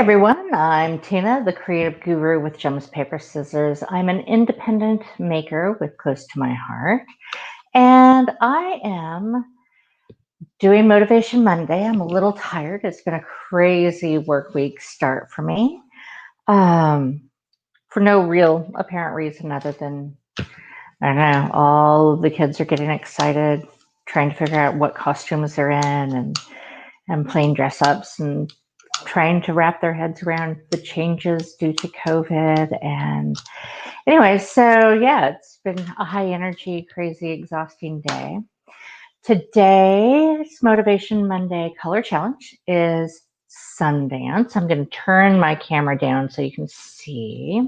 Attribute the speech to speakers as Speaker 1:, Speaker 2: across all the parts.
Speaker 1: everyone, I'm Tina, the creative guru with Gems, Paper, Scissors. I'm an independent maker with close to my heart, and I am doing Motivation Monday. I'm a little tired. It's been a crazy work week start for me, for no real apparent reason other than, I don't know, all the kids are getting excited, trying to figure out what costumes they're in and playing dress ups and trying to wrap their heads around the changes due to COVID. And anyway, so yeah, it's been a high energy, crazy, exhausting day. Today's Motivation Monday color challenge is Sundance. I'm going to turn my camera down so you can see.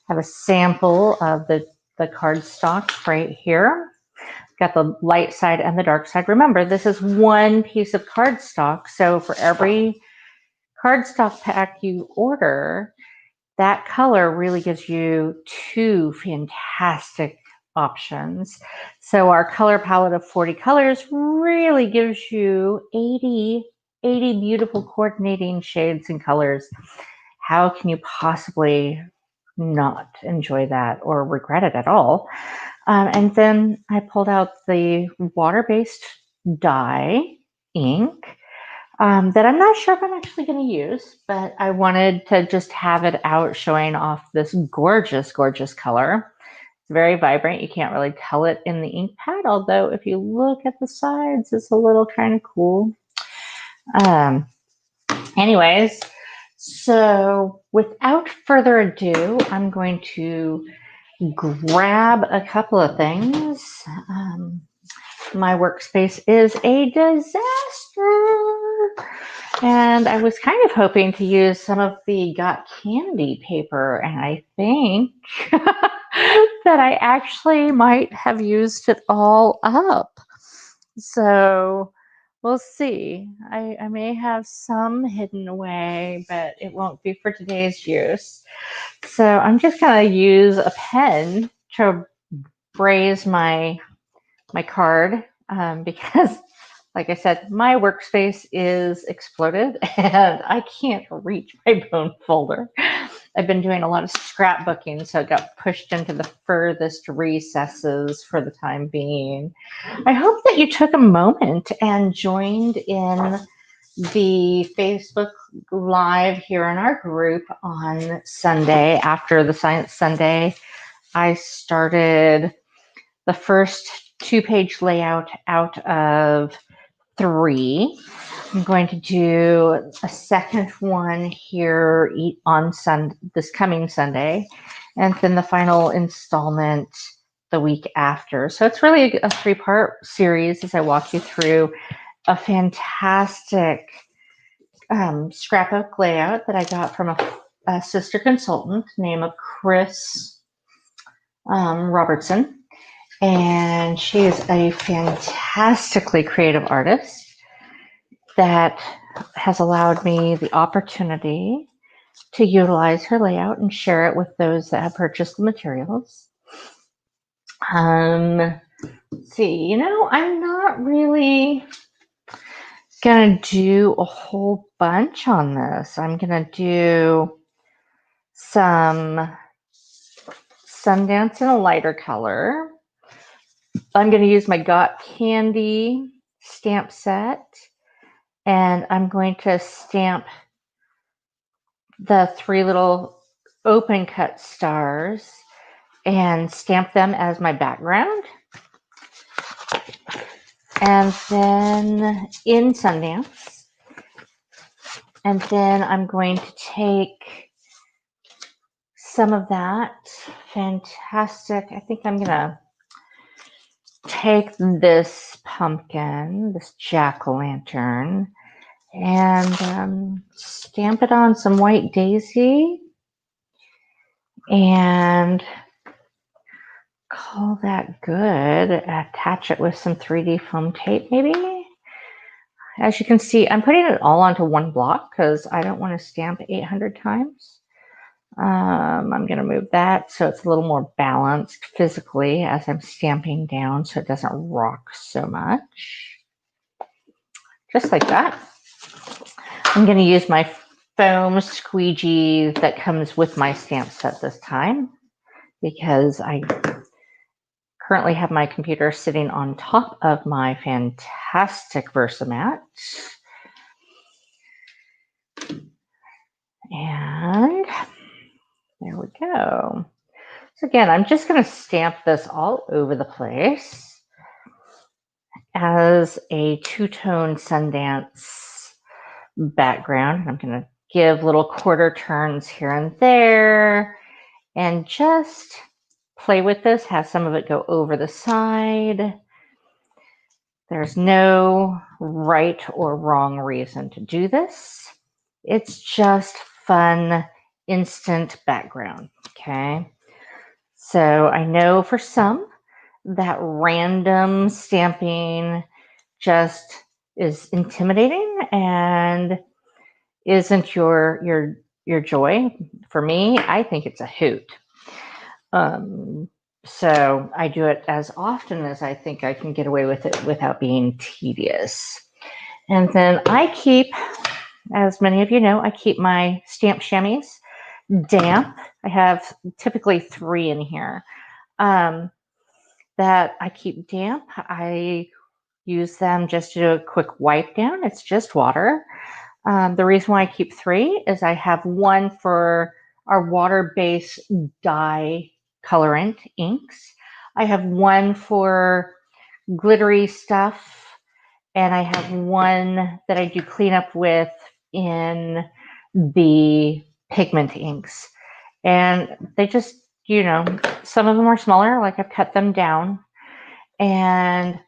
Speaker 1: I have a sample of the cardstock right here. Got the light side and the dark side. Remember, this is one piece of cardstock, so for every cardstock pack you order, that color really gives you two fantastic options. So our color palette of 40 colors really gives you 80 beautiful coordinating shades and colors. How can you possibly not enjoy that or regret it at all? And then I pulled out the water-based dye ink that I'm not sure if I'm actually going to use, but I wanted to just have it out showing off this gorgeous, gorgeous color. It's very vibrant. You can't really tell it in the ink pad, although if you look at the sides, it's a little kind of cool. Anyways, so without further ado, I'm going to grab a couple of things. My workspace is a disaster. And I was kind of hoping to use some of the Got Candy paper, and I think that I actually might have used it all up. So we'll see. I may have some hidden away, but it won't be for today's use. So I'm just going to use a pen to braze my card because, like I said, my workspace is exploded and I can't reach my bone folder. I've been doing a lot of scrapbooking, so it got pushed into the furthest recesses for the time being. I hope that you took a moment and joined in the Facebook Live here in our group on Sunday. After the Science Sunday, I started the first 2-page layout out of 3. I'm going to do a second one here on this coming Sunday, and then the final installment the week after. So it's really a 3-part series as I walk you through a fantastic scrapbook layout that I got from a sister consultant named Chris Robertson. And she is a fantastically creative artist that has allowed me the opportunity to utilize her layout and share it with those that have purchased the materials. Let's see, I'm not really gonna do a whole bunch on this. I'm gonna do some Sundance in a lighter color. I'm going to use my Got Candy stamp set, and I'm going to stamp the 3 little open cut stars and stamp them as my background. And then in Sundance, and then I'm going to take some of that fantastic, I think I'm going to take this pumpkin, this jack-o'-lantern, and stamp it on some white daisy and call that good. Attach it with some 3D foam tape maybe. As you can see, I'm putting it all onto one block because I don't want to stamp 800 times. I'm going to move that so it's a little more balanced physically as I'm stamping down so it doesn't rock so much. Just like that. I'm going to use my foam squeegee that comes with my stamp set this time, because I currently have my computer sitting on top of my fantastic Versamat. And there we go. So again, I'm just going to stamp this all over the place as a two-tone Sundance background. I'm going to give little quarter turns here and there and just play with this, have some of it go over the side. There's no right or wrong reason to do this. It's just fun, instant background, okay? So I know for some that random stamping just is intimidating and isn't your joy. For me, I think it's a hoot. So I do it as often as I think I can get away with it without being tedious. And then I keep, as many of you know, I keep my stamp chamois damp. I have typically 3 in here that I keep damp. I use them just to do a quick wipe down. It's just water. The reason why I keep 3 is I have one for our water-based dye colorant inks. I have one for glittery stuff, and I have one that I do cleanup with in the pigment inks. And they just, you know, some of them are smaller, like I've cut them down. And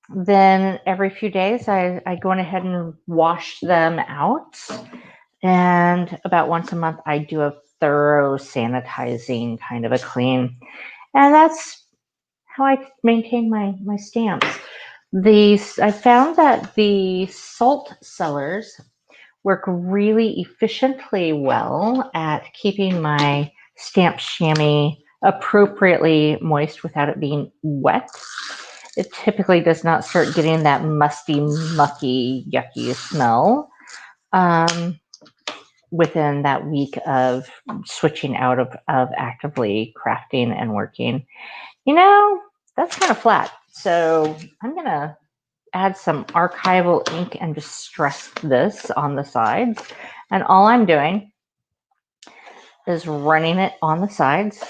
Speaker 1: then every few days I go ahead and wash them out. And about once a month, I do a thorough sanitizing kind of a clean. And that's how I maintain my stamps. I found that the salt cellars work really efficiently well at keeping my stamp chamois appropriately moist without it being wet. It typically does not start getting that musty, mucky, yucky smell within that week of switching out of actively crafting and working. You know, that's kind of flat. So I'm going to add some archival ink and just stress this on the sides. And all I'm doing is running it on the sides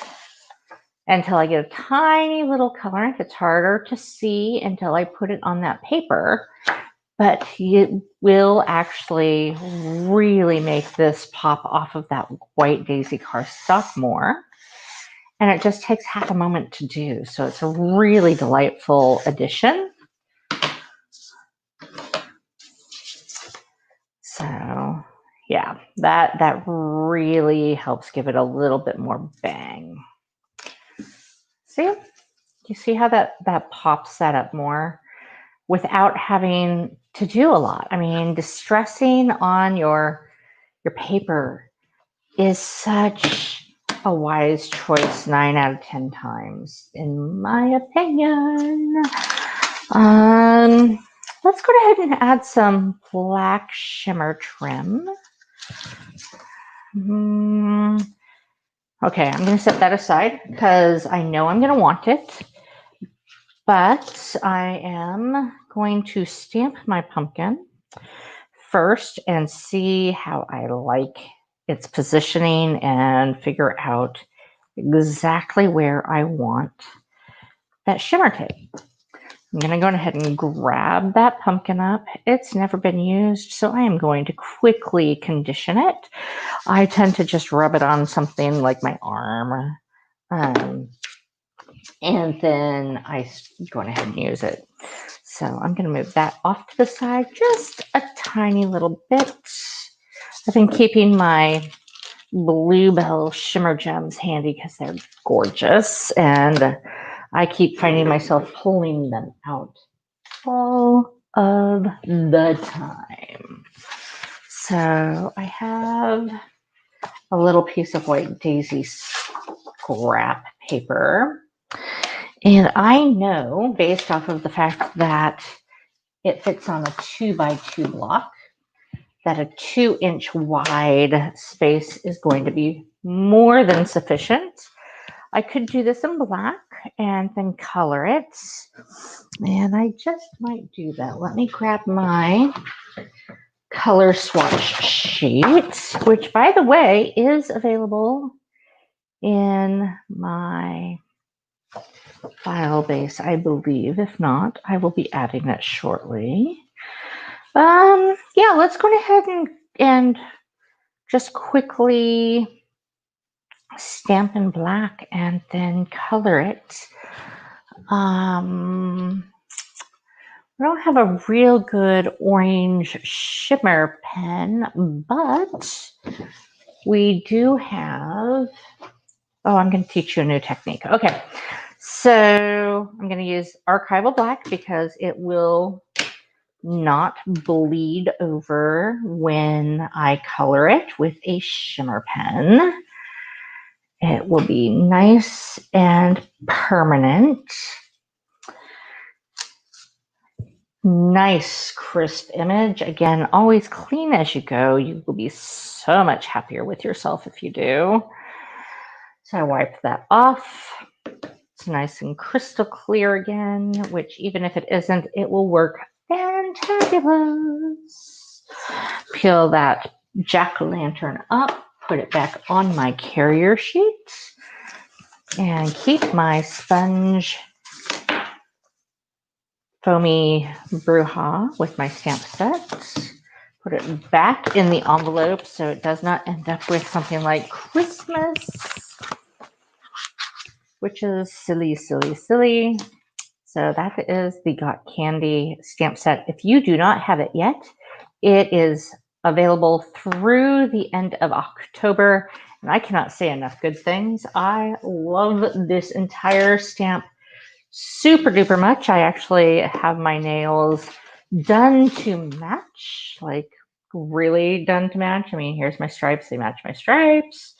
Speaker 1: until I get a tiny little colorant. It's harder to see until I put it on that paper, but it will actually really make this pop off of that white daisy cardstock more. And it just takes half a moment to do. So it's a really delightful addition. So yeah, that really helps give it a little bit more bang. See? You see how that pops that up more without having to do a lot? I mean, distressing on your paper is such a wise choice 9 out of 10 times, in my opinion. Let's go ahead and add some black shimmer trim. Okay, I'm going to set that aside because I know I'm going to want it. But I am going to stamp my pumpkin first and see how I like its positioning and figure out exactly where I want that shimmer tape. I'm going to go ahead and grab that pumpkin up. It's never been used, so I am going to quickly condition it. I tend to just rub it on something like my arm. And then I go ahead and use it. So I'm going to move that off to the side just a tiny little bit. I've been keeping my Bluebell shimmer gems handy because they're gorgeous, and I keep finding myself pulling them out all of the time. So I have a little piece of white daisy scrap paper, and I know based off of the fact that it fits on a 2x2 block that a 2-inch wide space is going to be more than sufficient. I could do this in black and then color it. And I just might do that. Let me grab my color swatch sheet, which, by the way, is available in my file base, I believe. If not, I will be adding that shortly. Yeah, let's go ahead and just quickly stamp in black and then color it. I don't have a real good orange shimmer pen, but we do have, oh, I'm going to teach you a new technique. Okay, so I'm going to use archival black because it will not bleed over when I color it with a shimmer pen. It will be nice and permanent. Nice crisp image. Again, always clean as you go. You will be so much happier with yourself if you do. So I wiped that off. It's nice and crystal clear again, which even if it isn't, it will work fantabulous. Peel that jack-o'-lantern up, put it back on my carrier sheet, and keep my sponge foamy brouhaha with my stamp set. Put it back in the envelope so it does not end up with something like Christmas, which is silly, silly, silly. So that is the Got Candy stamp set. If you do not have it yet, it is available through the end of October, and I cannot say enough good things. I love this entire stamp super duper much. I actually have my nails done to match, like really done to match. I mean, here's my stripes. They match my stripes.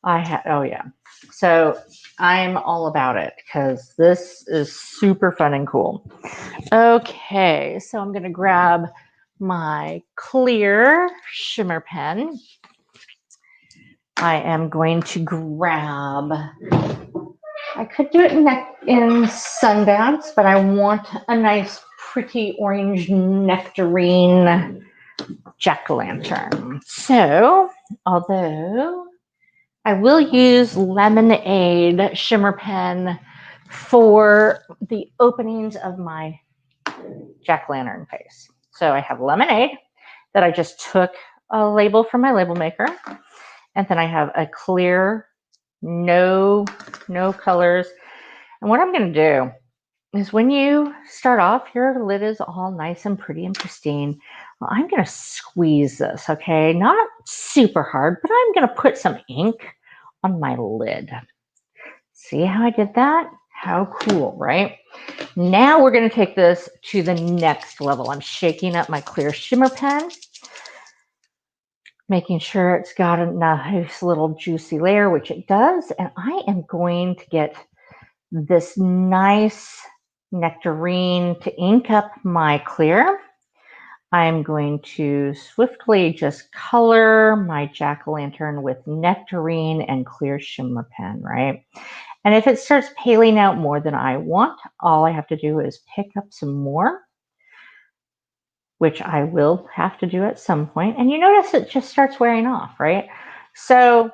Speaker 1: Oh yeah. So I'm all about it because this is super fun and cool. Okay, so I'm going to grab my clear shimmer pen. I am going to grab, I could do it in Sundance, but I want a nice pretty orange nectarine jack-o'-lantern. So, although I will use Lemonade shimmer pen for the openings of my jack-o'-lantern face. So I have Lemonade that I just took a label from my label maker. And then I have a clear, no colors. And what I'm going to do is when you start off, your lid is all nice and pretty and pristine. Well, I'm going to squeeze this, okay? Not super hard, but I'm going to put some ink on my lid. See how I did that? How cool, right? Now we're going to take this to the next level. I'm shaking up my clear shimmer pen, making sure it's got a nice little juicy layer, which it does. And I am going to get this nice nectarine to ink up my clear. I'm going to swiftly just color my jack-o'-lantern with nectarine and clear shimmer pen, right? And if it starts paling out more than I want, all I have to do is pick up some more, which I will have to do at some point. And you notice it just starts wearing off, right? So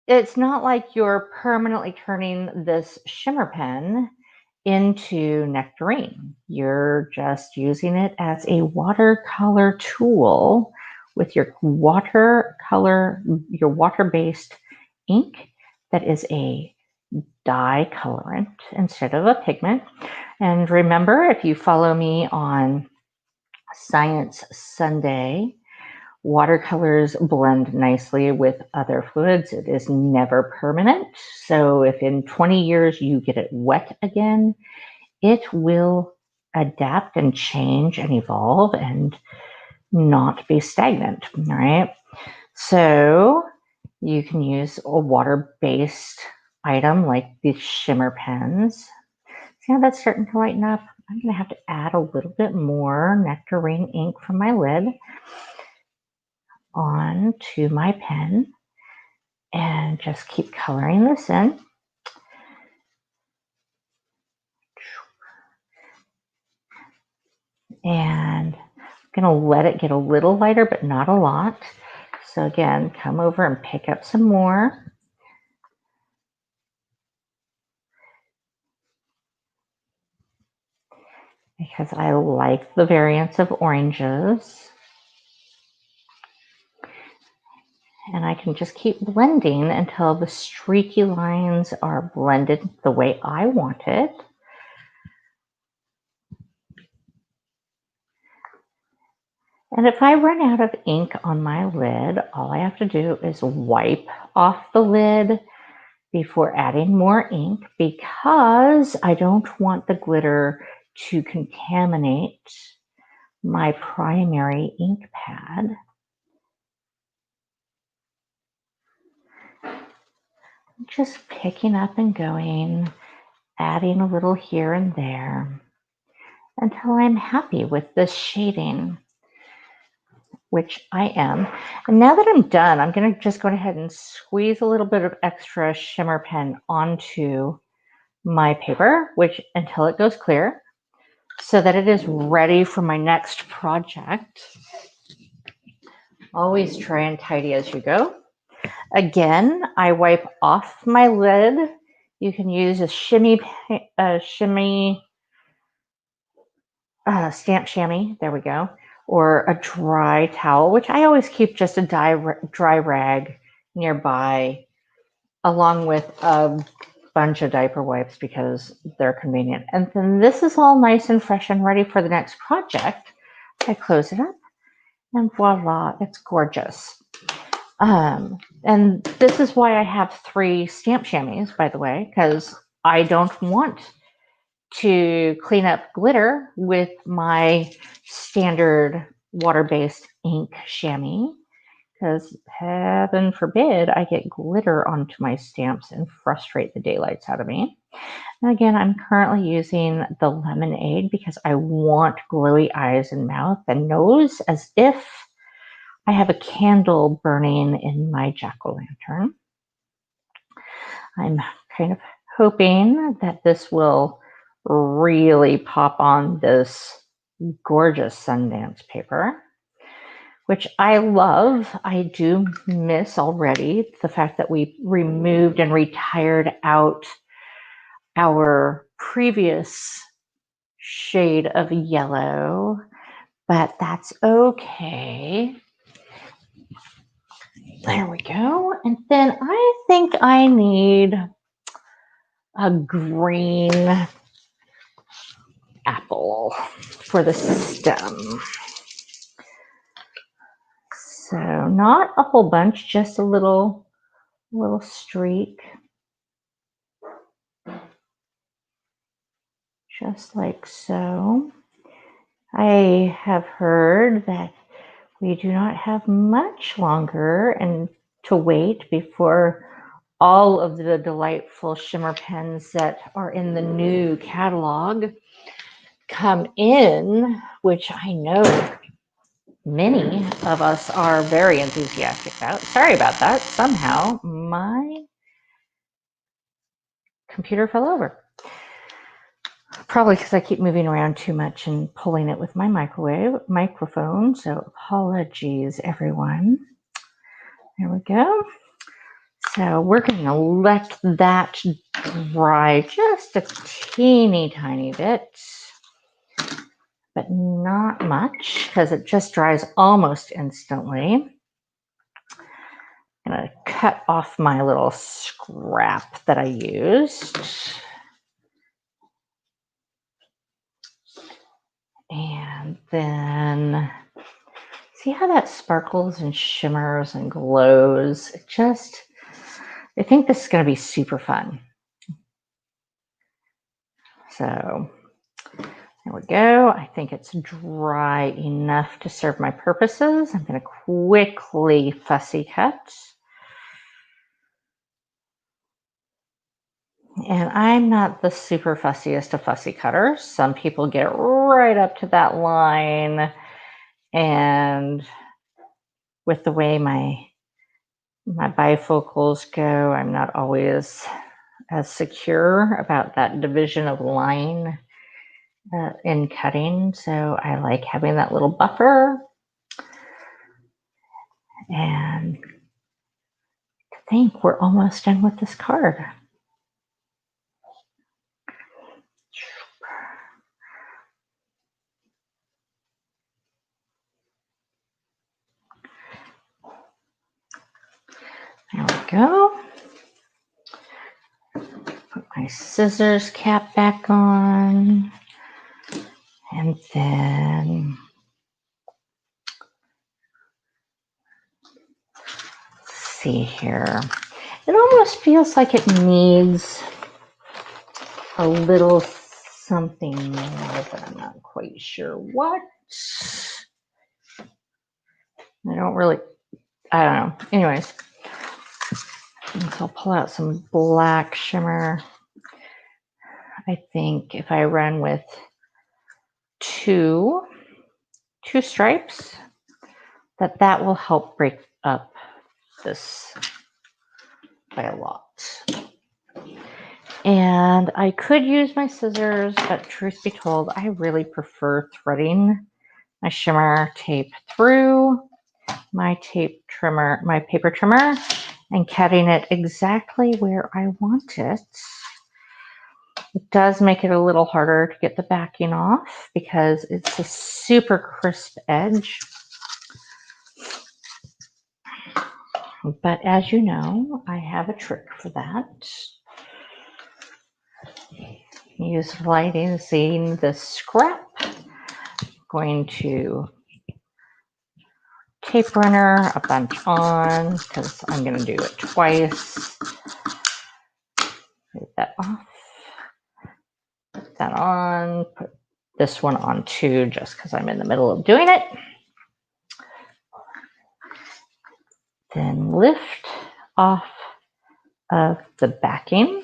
Speaker 1: it's not like you're permanently turning this shimmer pen into nectarine. You're just using it as a watercolor tool with your water-based ink that is a dye colorant instead of a pigment. And remember, if you follow me on Science Sunday, watercolors blend nicely with other fluids. It is never permanent. So if in 20 years you get it wet again, it will adapt and change and evolve and not be stagnant, all right? So you can use a water-based item like these shimmer pens. See how that's starting to lighten up? I'm going to have to add a little bit more nectarine ink from my lid. onto my pen and just keep coloring this in. And I'm going to let it get a little lighter, but not a lot. So again, come over and pick up some more. Because I like the variance of oranges. And I can just keep blending until the streaky lines are blended the way I want it. And if I run out of ink on my lid, all I have to do is wipe off the lid before adding more ink, because I don't want the glitter to contaminate my primary ink pad. Just picking up and going, adding a little here and there until I'm happy with this shading, which I am. And now that I'm done, I'm going to just go ahead and squeeze a little bit of extra shimmer pen onto my paper, which until it goes clear, so that it is ready for my next project. Always try and tidy as you go. Again, I wipe off my lid. You can use a shimmy stamp chamois, there we go, or a dry towel, which I always keep just a dry rag nearby, along with a bunch of diaper wipes because they're convenient. And then this is all nice and fresh and ready for the next project. I close it up and voila, it's gorgeous. And this is why I have 3 stamp chamois, by the way, because I don't want to clean up glitter with my standard water-based ink chamois, because heaven forbid I get glitter onto my stamps and frustrate the daylights out of me. And again, I'm currently using the Lemonade because I want glowy eyes and mouth and nose, as if I have a candle burning in my jack-o'-lantern. I'm kind of hoping that this will really pop on this gorgeous Sundance paper, which I love. I do miss already the fact that we removed and retired out our previous shade of yellow, but that's okay. There we go. And then I think I need a green apple for the stem. So not a whole bunch, just a little streak. Just like so. I have heard that we do not have much longer and to wait before all of the delightful shimmer pens that are in the new catalog come in, which I know many of us are very enthusiastic about. Sorry about that. Somehow my computer fell over. Probably because I keep moving around too much and pulling it with my microphone. So apologies, everyone. There we go. So we're going to let that dry just a teeny tiny bit, but not much because it just dries almost instantly. I'm going to cut off my little scrap that I used. And then see how that sparkles and shimmers and glows? I think this is going to be super fun. So there we go. I think it's dry enough to serve my purposes. I'm going to quickly fussy cut. And I'm not the super fussiest of fussy cutters. Some people get right up to that line and with the way my bifocals go, I'm not always as secure about that division of line in cutting. So I like having that little buffer. And I think we're almost done with this card. There we go. Put my scissors cap back on. And then let's see here. It almost feels like it needs a little something more, but I'm not quite sure what. I don't know. Anyways, so I'll pull out some black shimmer. I think if I run with two stripes, that will help break up this by a lot. And I could use my scissors, but truth be told, I really prefer threading my shimmer tape through my paper trimmer, and cutting it exactly where I want it. It does make it a little harder to get the backing off because it's a super crisp edge. But as you know, I have a trick for that. Use lighting, seeing the scrap. Going to tape runner a bunch on because I'm going to do it twice. Take that off. Put that on. Put this one on too, just because I'm in the middle of doing it. Then lift off of the backing.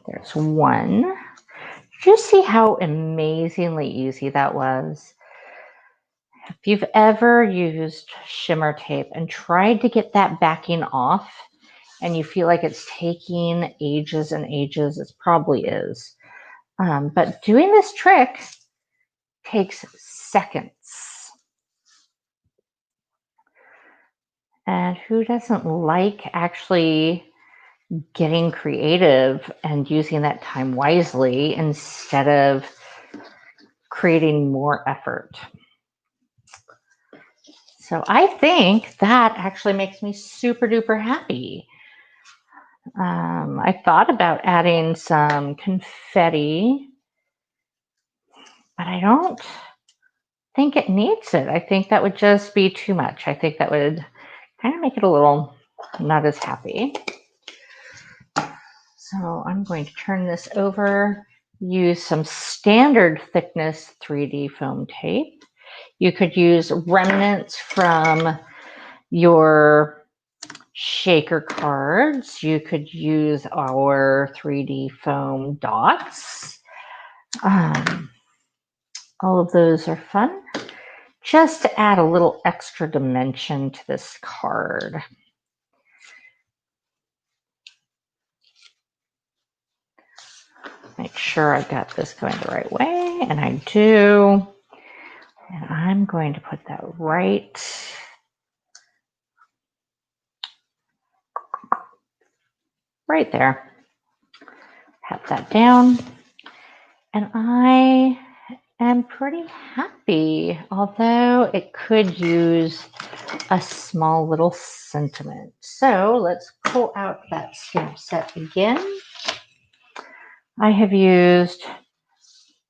Speaker 1: There's one. Did you see how amazingly easy that was? If you've ever used shimmer tape and tried to get that backing off and you feel like it's taking ages and ages, it probably is. But doing this trick takes seconds. And who doesn't like actually getting creative and using that time wisely instead of creating more effort? So I think that actually makes me super duper happy. I thought about adding some confetti, but I don't think it needs it. I think that would just be too much. I think that would kind of make it a little not as happy. So I'm going to turn this over, use some standard thickness 3D foam tape. You could use remnants from your shaker cards. You could use our 3D foam dots. All of those are fun, just to add a little extra dimension to this card. Make sure I've got this going the right way, and I do. And I'm going to put that right there. Pat that down. And I am pretty happy, although it could use a small little sentiment. So let's pull out that stamp set again. I have used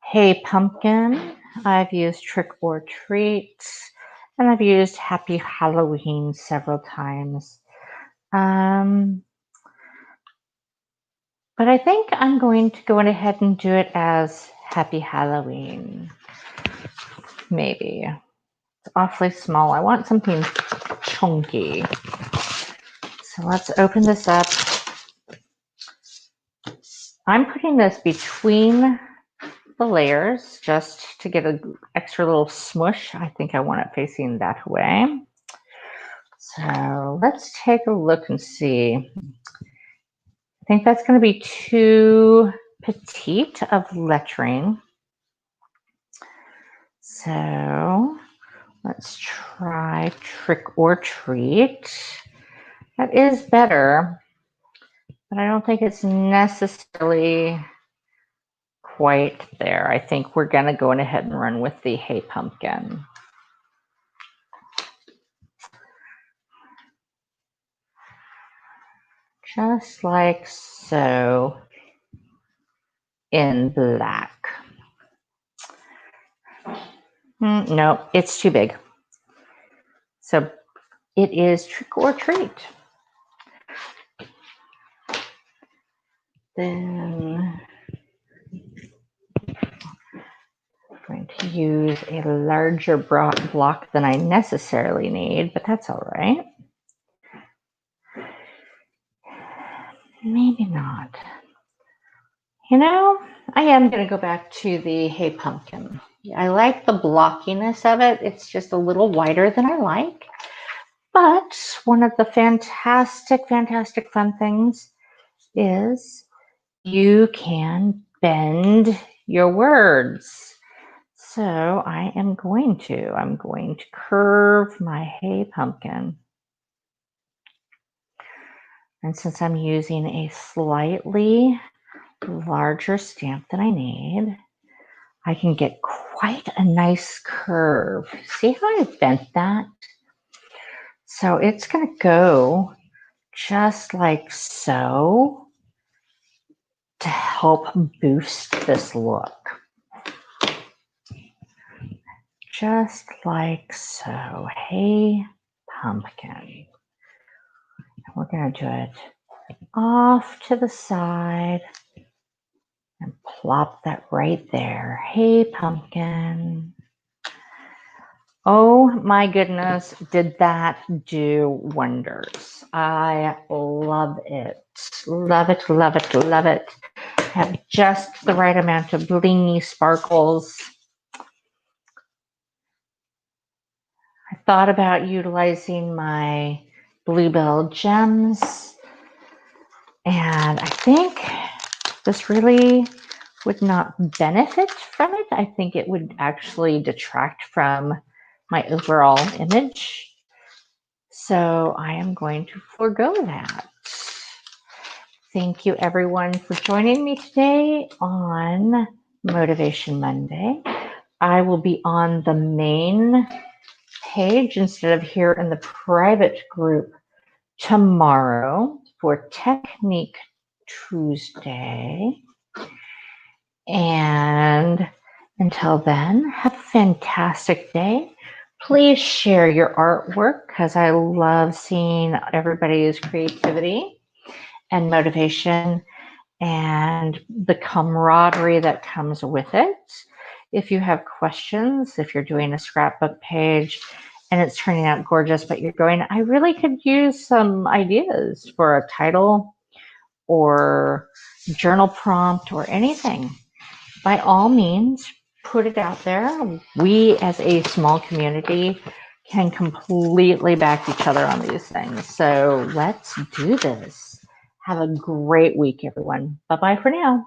Speaker 1: Hey Pumpkin, I've used Trick or Treat, and I've used Happy Halloween several times. But I think I'm going to go ahead and do it as Happy Halloween. Maybe. It's awfully small. I want something chunky. So let's open this up. I'm putting this between the layers just to get an extra little smush. I think I want it facing that way. So let's take a look and see. I think that's going to be too petite of lettering. So let's try Trick or Treat. That is better, but I don't think it's necessarily quite there. I think we're going to go ahead and run with the Hey Pumpkin. Just like so in black. No, it's too big. So it is Trick or Treat. Then I'm going to use a larger block than I necessarily need, but that's all right. Maybe not. You know, I am going to go back to the Hey Pumpkin. I like the blockiness of it. It's just a little wider than I like. But one of the fantastic fun things is you can bend your words. So I'm going to curve my Hey Pumpkin. And since I'm using a slightly larger stamp than I need, I can get quite a nice curve. See how I bent that? So it's going to go just like so to help boost this look. Just like so. Hey Pumpkin. We're going to do it off to the side and plop that right there. Hey Pumpkin. Oh my goodness, did that do wonders. I love it. Love it, love it, love it. Have just the right amount of blingy sparkles. I thought about utilizing my Bluebell gems, and I think this really would not benefit from it. I think it would actually detract from my overall image. So I am going to forego that. Thank you everyone for joining me today on Motivation Monday. I will be on the main page instead of here in the private group tomorrow for Technique Tuesday. And until then, have a fantastic day. Please share your artwork because I love seeing everybody's creativity and motivation and the camaraderie that comes with it. If you have questions, if you're doing a scrapbook page and it's turning out gorgeous, but you're going, I really could use some ideas for a title or journal prompt or anything, by all means, put it out there. We as a small community can completely back each other on these things. So let's do this. Have a great week, everyone. Bye-bye for now.